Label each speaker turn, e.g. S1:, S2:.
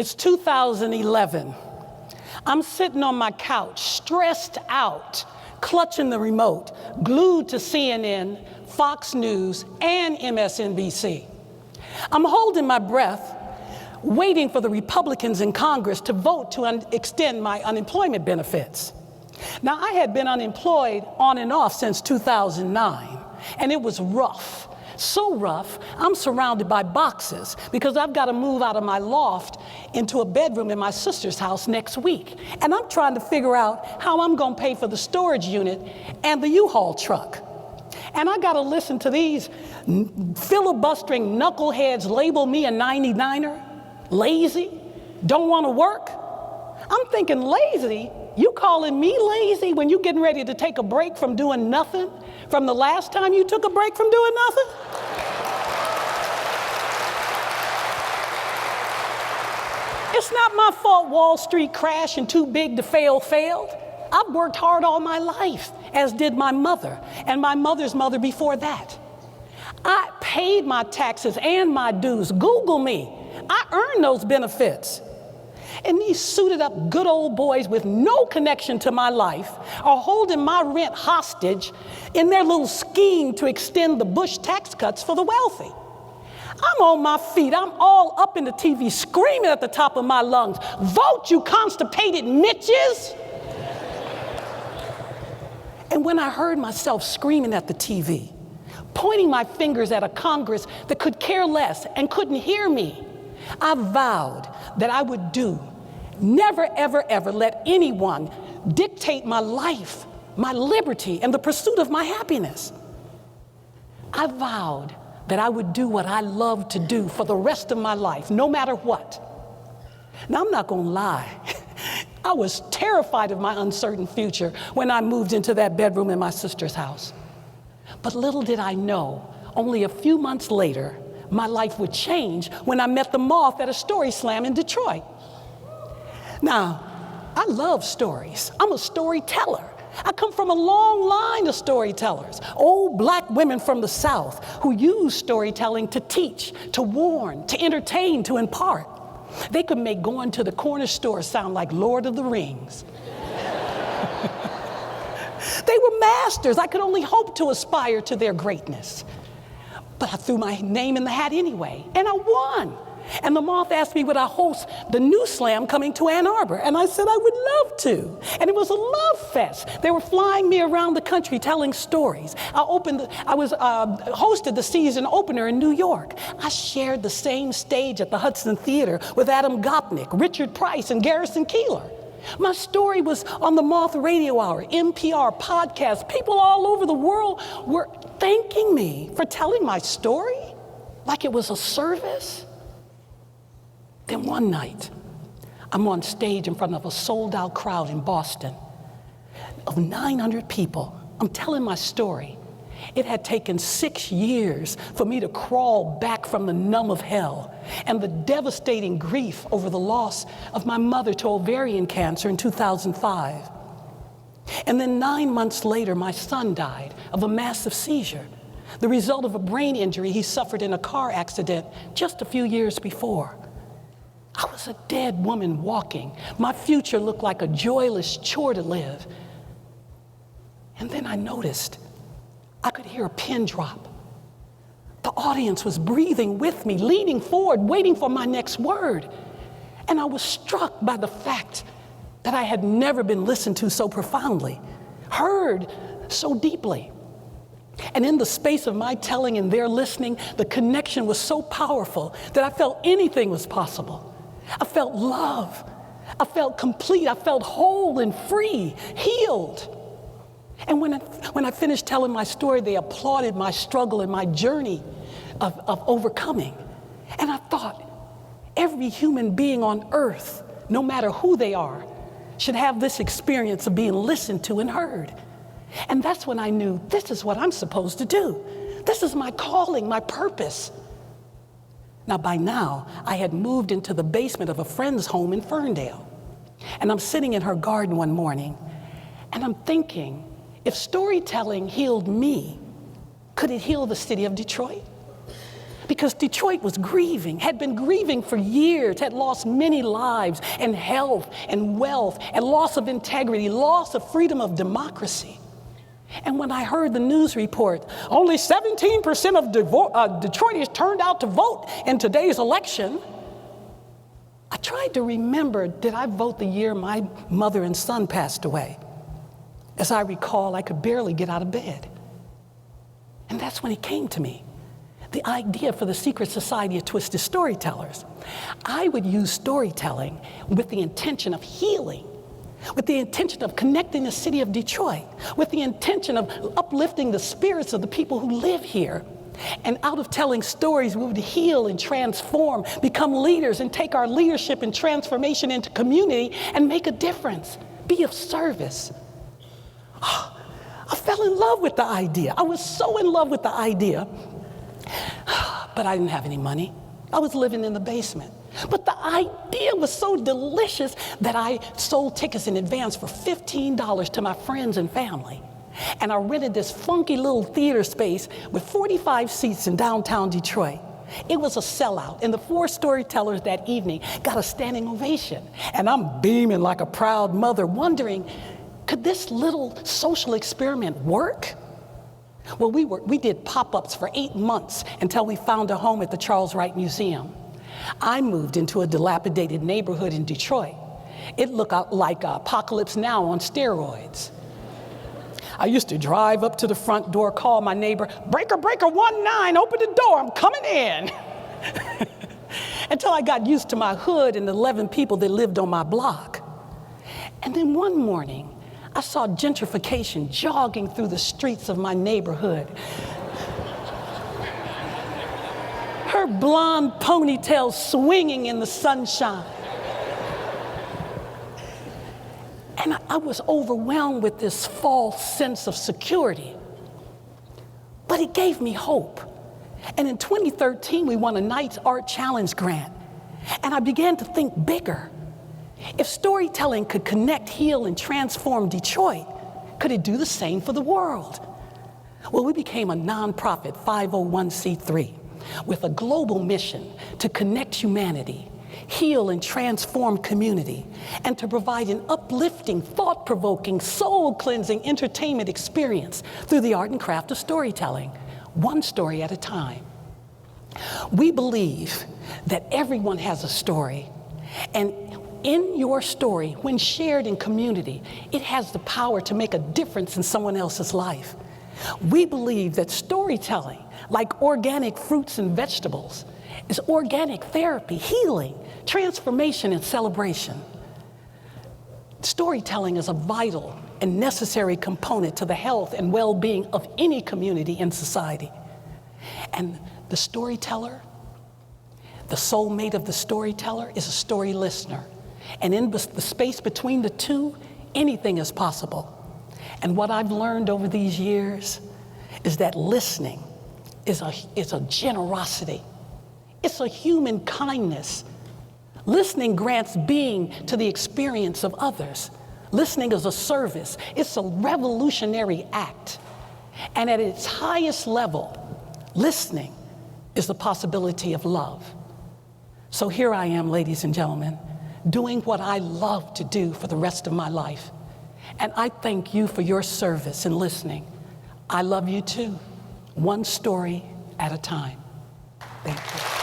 S1: It's 2011. I'm sitting on my couch, stressed out, clutching the remote, glued to CNN, Fox News, and MSNBC. I'm holding my breath, waiting for the Republicans in Congress to vote to extend my unemployment benefits. Now, I had been unemployed on and off since 2009, and it was rough. So rough, I'm surrounded by boxes because I've got to move out of my loft into a bedroom in my sister's house next week. And I'm trying to figure out how I'm going to pay for the storage unit and the U-Haul truck. And I got to listen to these filibustering knuckleheads label me a 99er, lazy, don't want to work. I'm thinking, lazy? You calling me lazy when you getting ready to take a break from doing nothing from the last time you took a break from doing nothing? It's not my fault Wall Street crashed and too big to fail failed. I've worked hard all my life, as did my mother and my mother's mother before that. I paid my taxes and my dues. Google me. I earned those benefits. And these suited up good old boys with no connection to my life are holding my rent hostage in their little scheme to extend the Bush tax cuts for the wealthy. I'm on my feet. I'm all up in the TV screaming at the top of my lungs, vote, you constipated mitches. And when I heard myself screaming at the TV, pointing my fingers at a Congress that could care less and couldn't hear me, I vowed that I would never, ever, ever let anyone dictate my life, my liberty, and the pursuit of my happiness. I vowed that I would do what I love to do for the rest of my life, no matter what. Now, I'm not going to lie. I was terrified of my uncertain future when I moved into that bedroom in my sister's house. But little did I know, only a few months later, my life would change when I met the Moth at a story slam in Detroit. Now, I love stories. I'm a storyteller. I come from a long line of storytellers, old black women from the South who use storytelling to teach, to warn, to entertain, to impart. They could make going to the corner store sound like Lord of the Rings. They were masters. I could only hope to aspire to their greatness. But I threw my name in the hat anyway, and I won. And the Moth asked me would I host the new slam coming to Ann Arbor, and I said I would love to. And it was a love fest. They were flying me around the country telling stories. I hosted the season opener in New York. I shared the same stage at the Hudson Theater with Adam Gopnik, Richard Price, and Garrison Keillor. My story was on the Moth Radio Hour, NPR, podcast. People all over the world were thanking me for telling my story like it was a service. Then one night, I'm on stage in front of a sold-out crowd in Boston of 900 people. I'm telling my story. It had taken 6 years for me to crawl back from the numb of hell and the devastating grief over the loss of my mother to ovarian cancer in 2005. And then 9 months later, my son died of a massive seizure, the result of a brain injury he suffered in a car accident just a few years before. I was a dead woman walking. My future looked like a joyless chore to live. And then I noticed I could hear a pin drop. The audience was breathing with me, leaning forward, waiting for my next word. And I was struck by the fact that I had never been listened to so profoundly, heard so deeply. And in the space of my telling and their listening, the connection was so powerful that I felt anything was possible. I felt love. I felt complete. I felt whole and free, healed. And when I finished telling my story, they applauded my struggle and my journey of overcoming. And I thought, every human being on earth, no matter who they are, should have this experience of being listened to and heard. And that's when I knew this is what I'm supposed to do. This is my calling, my purpose. Now, by now, I had moved into the basement of a friend's home in Ferndale. And I'm sitting in her garden one morning, and I'm thinking, if storytelling healed me, could it heal the city of Detroit? because Detroit was grieving, had been grieving for years, had lost many lives and health and wealth and loss of integrity, loss of freedom of democracy. And when I heard the news report, only 17% of Detroiters turned out to vote in today's election, I tried to remember, did I vote the year my mother and son passed away? As I recall, I could barely get out of bed. And that's when it came to me, the idea for the secret society of twisted storytellers. I would use storytelling with the intention of healing, with the intention of connecting the city of Detroit, with the intention of uplifting the spirits of the people who live here. And out of telling stories, we would heal and transform, become leaders, and take our leadership and transformation into community and make a difference, be of service. I fell in love with the idea. I was so in love with the idea, but I didn't have any money. I was living in the basement. But the idea was so delicious that I sold tickets in advance for $15 to my friends and family. And I rented this funky little theater space with 45 seats in downtown Detroit. It was a sellout, and the 4 storytellers that evening got a standing ovation. And I'm beaming like a proud mother, wondering, could this little social experiment work? Well, we did pop-ups for 8 months until we found a home at the Charles Wright Museum. I moved into a dilapidated neighborhood in Detroit. It looked like Apocalypse Now on steroids. I used to drive up to the front door, call my neighbor, breaker, breaker 19, open the door, I'm coming in. Until I got used to my hood and the 11 people that lived on my block. And then one morning, I saw gentrification jogging through the streets of my neighborhood. Her blonde ponytail swinging in the sunshine. And I was overwhelmed with this false sense of security. But it gave me hope. And in 2013, we won a Knight's Art Challenge grant. And I began to think bigger. If storytelling could connect, heal, and transform Detroit, could it do the same for the world? Well, we became a nonprofit 501c3 with a global mission to connect humanity, heal and transform community, and to provide an uplifting, thought-provoking, soul-cleansing entertainment experience through the art and craft of storytelling, one story at a time. We believe that everyone has a story, and in your story, when shared in community, it has the power to make a difference in someone else's life. We believe that storytelling, like organic fruits and vegetables, is organic therapy, healing, transformation, and celebration. Storytelling is a vital and necessary component to the health and well-being of any community and society. And the storyteller, the soulmate of the storyteller, is a story listener. And in the space between the two, anything is possible. And what I've learned over these years is that listening is a generosity. It's a human kindness. Listening grants being to the experience of others. Listening is a service. It's a revolutionary act. And at its highest level, listening is the possibility of love. So here I am, ladies and gentlemen, doing what I love to do for the rest of my life. And I thank you for your service in listening. I love you too, one story at a time. Thank you.